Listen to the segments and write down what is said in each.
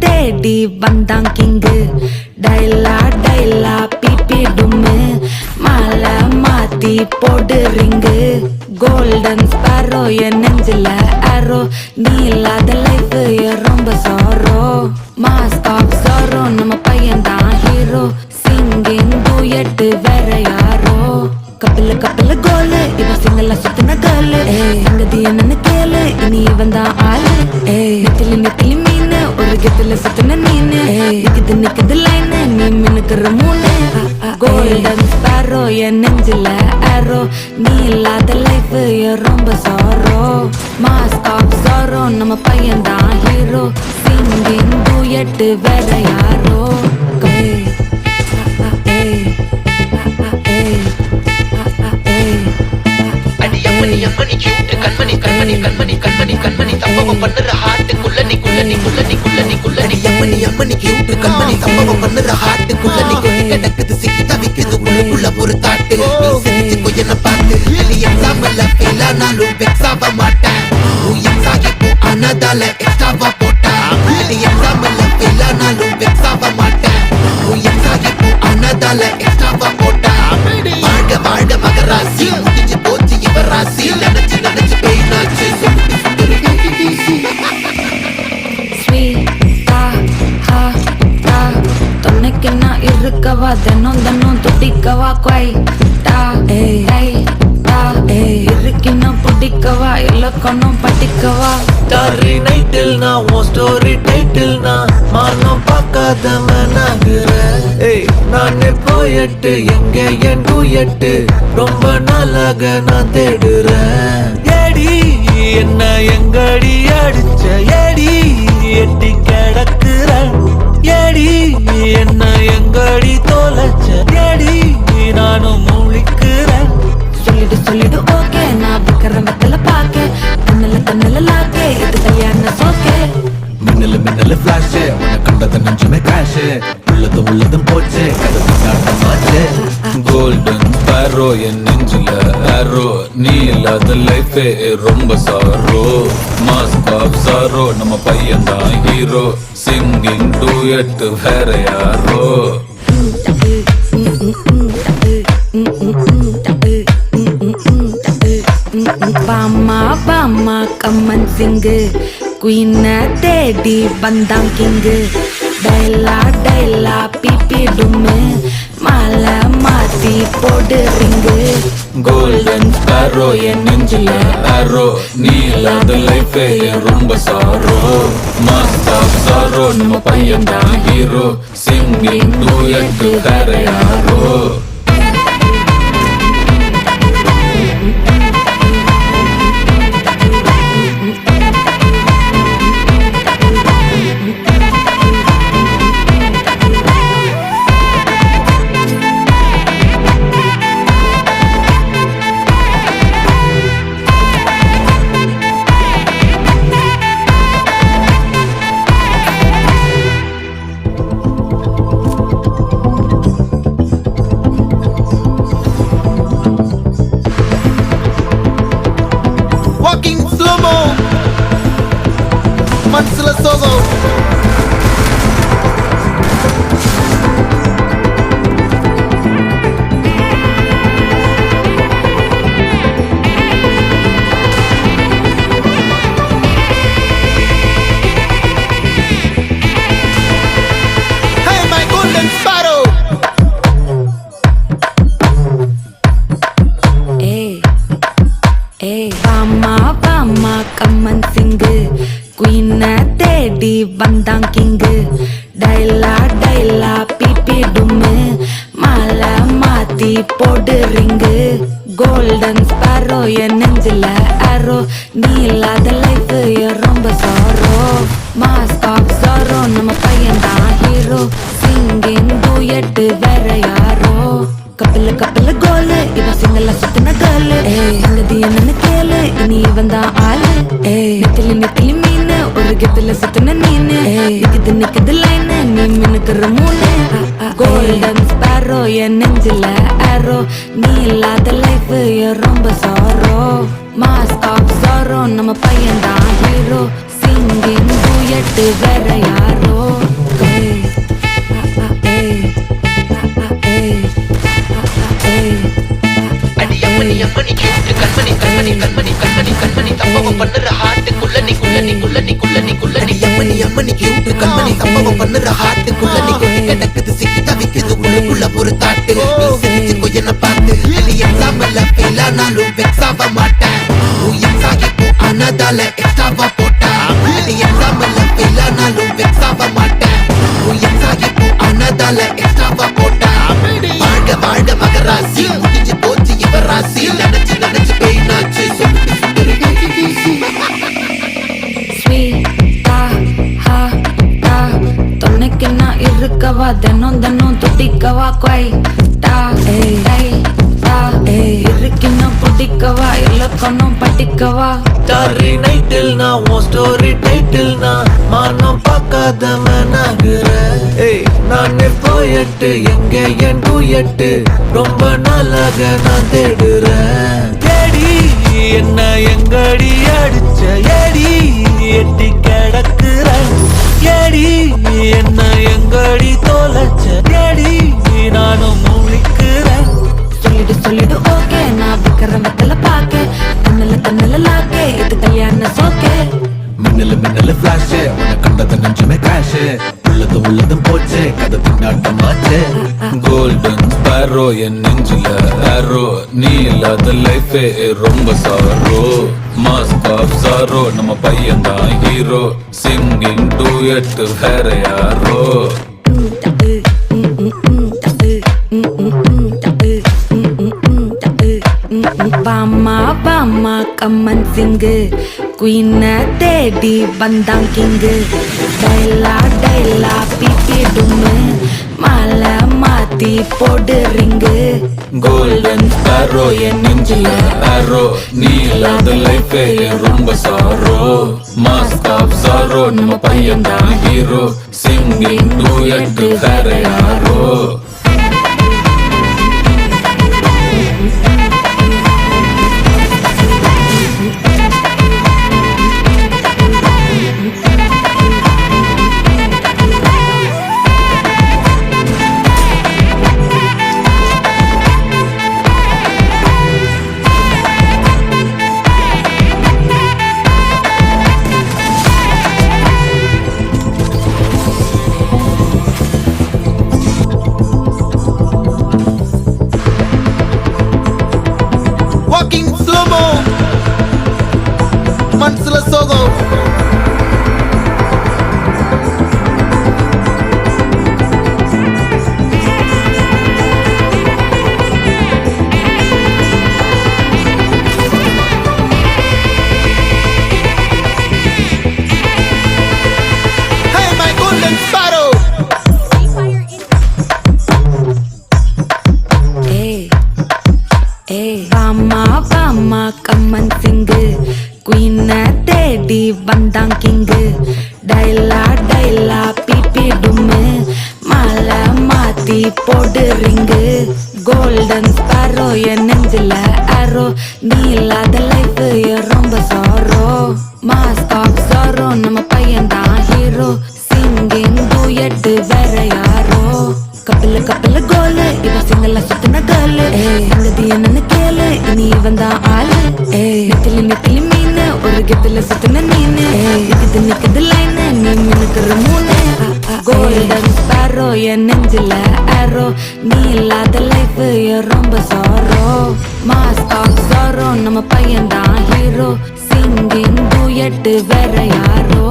தேடி வந்தான் king. டைலா டைலா BP டும்மு மாலை மாத்தி போடு ரிங்கு. கோல்டன் ஸ்பாரோ என் நெஞ்சில ஆரோ. நீ இல்லாத லைஃப் ரொம்ப சாரோ. மாஸ்க் ஆஃப் சாரோ நம்ம பையன்தான் ஹீரோ. சிங்கிங் டூயட் வேற யாரோ. கப்பில கப்பில கோலு இவ சிங்கல சுத்தின கேளு. எங்கதி என்னன்னு கேளு இனி இவன் தான் ஆளு. நெத்திலி நெத்திலி மீனு ஒரு கெத்துல சுத்தின நீனு. நிக்குது நிக்குது லைனு நீ மினுக்குற மூணு. கோல்டன் ஸ்பாரோ என் நெஞ்சில ஆரோ. நீ இல்லாத லைஃப் ரொம்ப சாரோ. மாஸ்க் ஆஃப் சாரோ நம்ம பையன் தான் ஹீரோ. சிங்கிங் டூயட் வேற யாரோ. அம்மணி கியூட் கண்மணி கண்மணி கண்மணி கண்மணி கண்மணி சம்பவம் பண்ணுற ஹார்ட்டுக்குள்ள நீ குள்ள நீ குள்ள நீ குள்ள நீ குள்ள நீ அம்மணி கியூட் கண்மணி சம்பவம் பண்ணுற ஹார்ட்டுக்குள்ள நீ கொட்டி கிடக்குது சிக்கி தவிக்குது உள்ளுக்குள்ள ஒரு தாட்டு. நீ செஞ்சுக்கோ என்ன பார்த்து நீ எக்ஸாம்பிள் ஃபெயில் ஆனாலும் வெக்ஸ் ஆக மாட்டேன். நீ எக்ஸாகி போ ஆனதால எக்ஸ்ட்ராவா போட்டா. நீ எக்ஸாம்பிள் ஃபெயில் ஆனாலும் வெக்ஸ் ஆக மாட்டேன். நீ எக்ஸாகி போ ஆனதால எக்ஸ்ட்ராவா போட்டா. வாழ்க வாழ்க மகராசி முடிஞ்சு போச்சு இவ ராசி. நினைச்சு நினைச்சு பெயினாச்சு ஸ்வீட்டா ஹா டா தொன்னைக்கு நான் இருக்கவா தினம் தினம் துடிக்கவா குவைட்டா. இருக்கினா பிடிக்கவா இலக்கணம் படிக்கவா. ஸ்டாரி நைட்டில் நான் உன் ஸ்டோரி டைட்டில் நான் மானம் பார்க்காத மனாகிறேன். நானே போயட்டு எங்க என் டூயட்டு ரொம்ப நாளாக நான் தேடுறேன். ஏடி என்ன எங்கடி அடிச்ச ஏடி எட்டி கிடக்குறேன். ஏடி என்ன எங்கடி தோலைச்ச ஏடி நானும் முழிக்கிறேன். சொல்லிடு சொல்லிடு ஓகே நான் விக்கிற மத்தல பாக்க. தன்னல தன்னல லாக்கே இது கல்யாண சோக்கே. மின்னலு மின்னலு ஃபிளாஷ் உன்னை கண்டது நெஞ்சுமே கிராஷ். உள்ளதும் உள்ளதும் போச்சு கதவு காட்டமாச்சு. கோல்டன் ஸ்பாரோ என் நெஞ்சில ஆரோ. நீ இல்லாத லைஃபே ரொம்ப சாரோ. மாஸ்க் ஆஃப் சாரோ நம்ம பையன் தான் ஹீரோ. சிங்கிங் டூயட் வேற யாரோ. பாமா பாமா கம்மன் சிங்கு. குயின தேடி வந்தான் கிங்கு. டைலா டைலா பிபி டும்மு மாலை மாத்தி போடு ரிங்கு. கோல்டன் ஸ்பாரோ என் நெஞ்சில ஆரோ. நீ இல்லாத லைஃபே ரொம்ப சாரோ. மாஸ்க் ஆஃப் சாரோ நம்ம பையன் தான் ஹீரோ. சிங்கிங் டூயட் வேற யாரோ. Walking slow-mo Mansilla Sozo. Hey my golden sparrow. Bama Bama கம்மன் சிங்கு. குயின தேடி வந்தான் கிங்கு. டைலா டைலா பிபி டும்மு மாலை மாத்தி போடு ரிங்கு. கோல்டன் ஸ்பாரோ என் நெஞ்சில ஆரோ. நீ இல்லாத லைஃப் ரொம்ப சாரோ. மாஸ்க் ஆஃப் சாரோ நம்ம பையன் தான் ஹீரோ. சிங்கிங் டூயட் வேற யாரோ. கப்பில கப்பில கோலு இவ சிங்கல சுத்தின கேளு. எங்கதி என்னன்னு கேளு இனி இவன் தான் ஆளு. நெத்திலி நெத்திலி மீனு ஒரு கெத்துல சுத்தின நீனு. நிக்குது நிக்குது லைனு நீ மினுக்குற மூணு. கோல்டன் ஸ்பாரோ என் நெஞ்சில ஆரோ. நீ இல்லாத லைஃப் ரொம்ப சாரோ. மாஸ்க் ஆஃப் சாரோ நம்ம பையன் தான் ஹீரோ. சிங்கிங் டூயட் வேற யாரோ ஏய், ஏய், ஏய், ஏய். அடி அம்மணி அம்மணி கியூட் கண்மணி கண்மணி கண்மணி கண்மணி கண்மணி சம்பவம் பண்ணுற ஹார்ட்டுக்குள்ள நீ குள்ள நீ குள்ள நீ குள்ள நீ குள்ள நீ அம்மணி அம்மணி கியூட் கண்மணி சம்பவம் பண்ணுற ஹார்ட்டுக்குள்ள நீ குள்ள கிடக்குது சிக்கி தவிக்குது உள்ளுக்குள்ள ஒரு தாட்டு நீ சிரிச்சுக்கோ என்ன பார்த்து நீ எக்ஸாம்ல ஃபெயில் ஆனாலும் வெக்ஸ் ஆக மாட்டேன் உன் எக்ஸ் ஆகி போ ஆனதால எக்ஸ்ட்ராவா போட்டா நீ எக்ஸாம்ல ஃபெயில் ஆனாலும் வெக்ஸ் ஆக மாட்டேன் உன் எக்ஸ் ஆகி போ ஆனதால எக்ஸ்ட்ராவா போட்டா வாழ்க வாழ்க மகராசி முடிஞ்சு போச்சு இவ ராசி நினைச்சு நினைச்சு பெயினாச்சு சொல்லிட்டு ஸ்வீட்டா ஹா டா துணைக்கு நான் இருக்கவா தினம் தினம் துடிக்கவா குவைட்டா ஏய் ஏய் டா ஏய் இருக்கின்னா பிடிக்கவா இலக்கணம் படிக்கவா ஸ்டாரி நைட்டில் நான் உன் ஸ்டோரி டைட்டில் நான் மானம் பார்க்காத மனாகுற ஏய் நான் போயட்டு எங்க என் டூயட்டு ரொம்ப நாளாக நான் தேடுறேன் தேடி என்ன எங்கடி அடிச்ச ஏடி எட்டி கிடக்குறேன் ஏடி என்ன எங்கடி தொலைச்ச ஏடி நானும் முழிக்கிறேன் சொல்லிடு ஓகே நான் விக்கிற வெத்தல பாக்க கண்ணுல லாக்கே இது கல்யாண சோக்கே மின்னலு ஃபிளாஷ் உன்னை கண்டது நெஞ்சமே கிராஷ் உள்ளதும் போச்சு கதை பின்னாட்டமாச்சு கோல்டன் ஸ்பேரோ என் நெஞ்சில ஆரோ நீ இல்லாத லைஃபே ரொம்ப சாரோ மாஸ்க் ஆஃப் சாரோ நம்ம பையன் தான் ஹீரோ சிங்கிங் டூயட் வேற யாரோ பாமா பாமா கம்மன் சிங்கு குயின தேடி வந்தான் கிங்கு டைலா டைலா பிபி டும்மு மாலை மாத்தி போடு ரிங்கு கோல்டன் ஸ்பேரோ என் நெஞ்சில ஆரோ நீ இல்லாத லைஃபே ரொம்ப சாரோ மாஸ்க் ஆஃப் சாரோ நம்ம பையன் தான் ஹீரோ சிங்கிங் டூயட் வேற யாரோ Walking slow-mo Mansala Sogo Hey my golden sparrow ஏய் ஏய் பாமா பாமா கம்மன் சிங்கு குயின தேடி வந்தான் கிங்கு டைலா டைலா பிபி டும்மு மாலை மாத்தி போடு ரிங்கு கோல்டன் ஸ்பேரோ என் நெஞ்சில ஆரோ நீ இல்லாத லைஃப் ரொம்ப சாரோ மாஸ்க் ஆஃப் சாரோ நம்ம பையன் தான் ஹீரோ சிங்கிங் டூயட் வேற யாரோ கப்பல கோலு இவ சிங்கல்ல சுத்தின கேர்ளு சங்கதி என்னன்னு கேளு இனி இவன் தான் ஆளு நெத்திலி மீன் ஒரு கெத்துல சுத்தின நீனு நிக்குது லைனு நீ மினுக்குற மூணு கோல்டன் ஸ்பேரோ என் நெஞ்சில ஆரோ நீ இல்லாத லைஃப் ரொம்ப சாரோ மாஸ்க் ஆஃப் சாரோ நம்ம பையன் தான் ஹீரோ சிங்கிங் டூயட் வேற யாரோ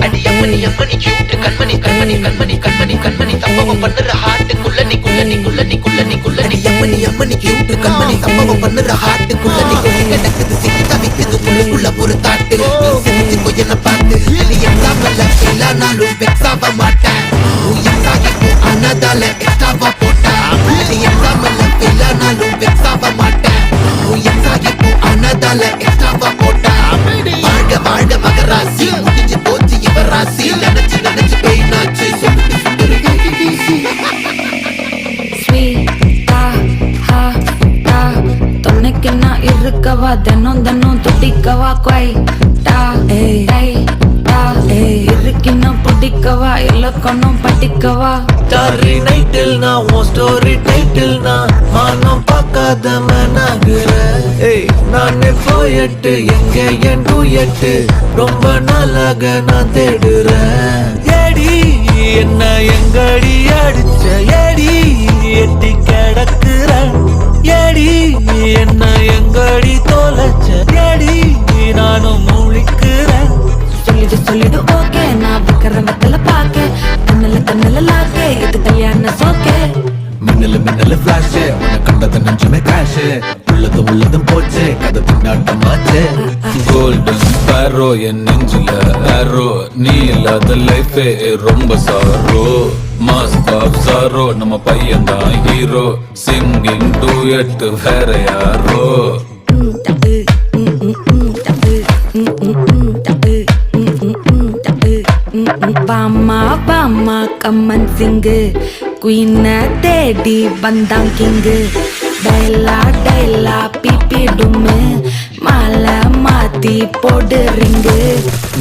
அடி அம்மணி அம்மணி கியூட் கண்மணி கண்மணி கண்மணி கண்மணி கண்மணி சம்பவம் பண்ணுற ஹார்ட்டுக்குள்ள நீ குள்ள நீ குள்ள நீ குள்ள நீ குள்ள நீ அம்மணி அம்மணி கியூட் கண்மணி சம்பவம் பண்ணுற ஹார்ட்டுக்குள்ள நீ குள்ள கிடக்குது சிக்கி தவிக்குது உள்ளுக்குள்ள ஒரு தாட்டு நீ சிரிச்சுக்கோ என்ன பார்த்து நீ எக்ஸாம்ல ஃபெயில் ஆனாலும் வெக்ஸ் ஆக மாட்டேன் உன் எக்ஸ் ஆகி போ ஆனதால எக்ஸ்ட்ராவா போட்டா நீ எக்ஸாம்ல ஃபெயில் ஆனாலும் வெக்ஸ் ஆக மாட்டேன் உன் எக்ஸ் ஆகி போ ஆனதால எக்ஸ்ட்ராவா போட்டா வாழ்க வாழ்க மகராசி முடிஞ்சு போச்சு இவ ராசி நினைச்சு நினைச்சு பெயினாச்சு சொல்லிட்டு ஸ்வீட்டா ஹா டா தினம் தினம் துடிக்கவா டா இருக்கின்னும் பிடிக்கவா இலக்கணம் படிக்கவா ஸ்டாரி நைட்டில் நான் உன் ஸ்டோரி டைட்டில் நான் மானம் பார்க்காத மனாகுற நானே போயட்டு எங்க என் டூயட்டு ரொம்ப நாளாக நான் தேடுறேன் ஏடி என்ன எங்கடி அடிச்ச ஏடி எட்டி கிடக்குற ஏடி என்ன எங்கடி தொலைச்ச ஏடி நானும் முழிக்கிறேன் சொல்லிடு ஓகே நான் வைக்கிறேன் வெத்தல பாக்க கண்ணல லாக்கே இது கல்யாண சோக்கே மின்னலு ஃபிளாஷ் உன்னை கண்டது நெஞ்சமே கிராஷ் உள்ளதும் போச்சு கதை திண்டாட்டமாச்சு கோல்டன் ஸ்பேரோ என் நெஞ்சில ஆரோ நீ இல்லாத லைஃபே ரொம்ப சாரோ மாஸ்க் ஆஃப் சாரோ நம்ம பையன் தான் ஹீரோ சிங்கிங் டூயட் வேற யாரோ பாமா கம்மன் சிங்கு குயின தேடி வந்தான் கிங்கு டைலா பிபிடுமே மாலை மாத்தி போடு ரிங்கு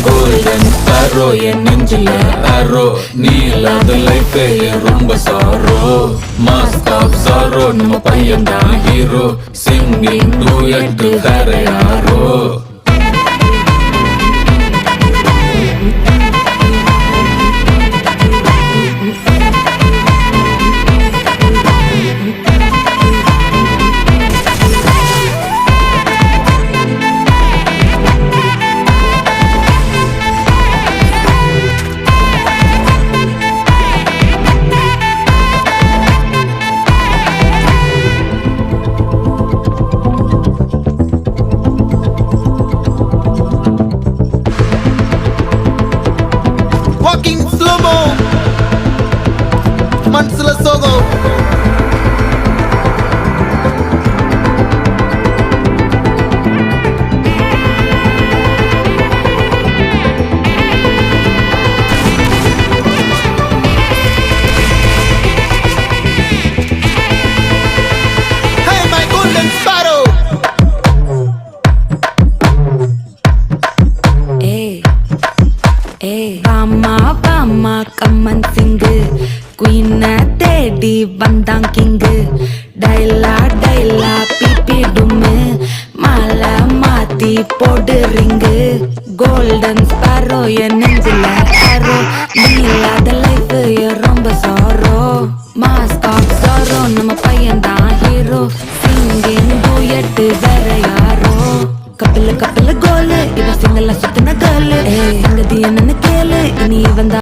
கோல்டன் ஸ்பேரோ என் நெஞ்சில ஆரோ நீ இல்லாத லைஃபே ரொம்ப சாரோ மாஸ்க் ஆஃப் சாரோ நம்ம பையன் தான் ஹீரோ சிங்கிங் டூயட் வேற யாரோ Walking slow-mo Mansala Sogo Hey my golden sparrow Bama கம்மன் சிங்கு குயின தேடி வந்தான் கிங்கு டைலா பிபிடுமே மாலை மாத்தி போடு ரிங்கு கோல்டன் ஸ்பேரோ என் நெஞ்சில ஆரோ நீ இல்லாத லைஃப் ரொம்ப சாரோ மாஸ்க் ஆஃப் சாரோ நம்ம பையன் தான் ஹீரோ சிங்கிங் டூயட் வேற யாரோ கப்பல் கோலு இவ சிங்கல்ல சுத்தின கேளு எங்கதி என்னன்னு கேளு இனி வந்தா